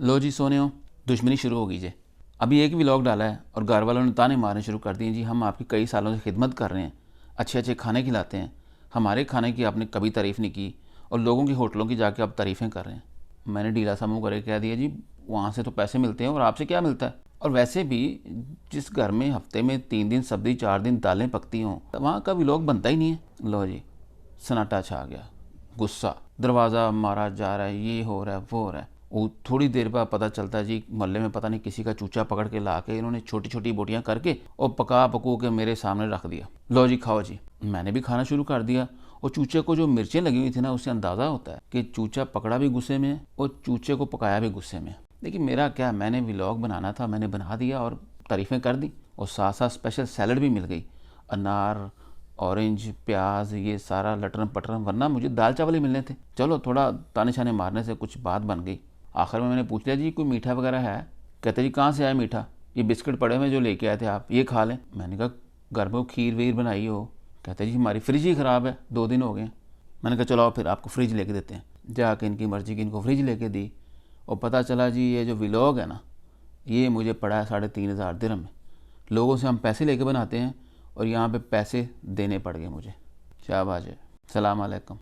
लो जी सोने हो, दुश्मनी शुरू हो गई जे। अभी एक व्लॉग डाला है और घर वालों ने ताने मारने शुरू कर दिए जी, हम आपकी कई सालों से खिदमत कर रहे हैं, अच्छे अच्छे खाने खिलाते हैं, हमारे खाने की आपने कभी तारीफ़ नहीं की और लोगों की होटलों की जाके आप तारीफ़ें कर रहे हैं। मैंने ढीला सा मुँह करके कह दिया जी, वहाँ से तो पैसे मिलते हैं और आपसे क्या मिलता है। और वैसे भी जिस घर में हफ्ते में 3 दिन सब्ज़ी 4 दिन दालें पकती हों, वहाँ का व्लॉग बनता ही नहीं है। लो जी, सन्नाटा छा गया, गुस्सा, दरवाज़ा मारा जा रहा है, ये हो रहा है वो हो रहा है। वो थोड़ी देर बाद पता चलता है जी, मोहल्ले में पता नहीं किसी का चूचा पकड़ के ला के इन्होंने छोटी छोटी बोटियाँ करके और पका पकू के मेरे सामने रख दिया। लो जी खाओ जी। मैंने भी खाना शुरू कर दिया और चूचे को जो मिर्चें लगी हुई थी ना, उससे अंदाज़ा होता है कि चूचा पकड़ा भी गुस्से में और चूचे को पकाया भी गुस्से में। लेकिन मेरा क्या, मैंने व्लॉग बनाना था, मैंने बना दिया और तारीफ़ें कर दी और साथ साथ स्पेशल सैलड भी मिल गई, अनार, ऑरेंज, प्याज, ये सारा लटरम पटरम, वरना मुझे दाल चावल ही मिलने थे। चलो थोड़ा ताने छाने मारने से कुछ बात बन गई। आखिर में मैंने पूछ लिया जी कोई मीठा वगैरह है। कहते जी कहाँ से आया मीठा, ये बिस्किट पड़े हुए जो लेके आए थे आप, ये खा लें। मैंने कहा घर में खीर वीर बनाई हो। कहते जी हमारी फ्रिज ही ख़राब है, 2 दिन हो गए। मैंने कहा चलो फिर आपको फ्रिज लेके देते हैं। जाके इनकी मर्ज़ी की इनको फ्रिज लेके दी और पता चला जी ये जो व्लॉग है ना, ये मुझे पड़ा है 3,500 दिरहम में। लोगों से हम पैसे लेके बनाते हैं और यहाँ पे पैसे देने पड़ गए मुझे। शाबाश है। सलाम अलैकुम।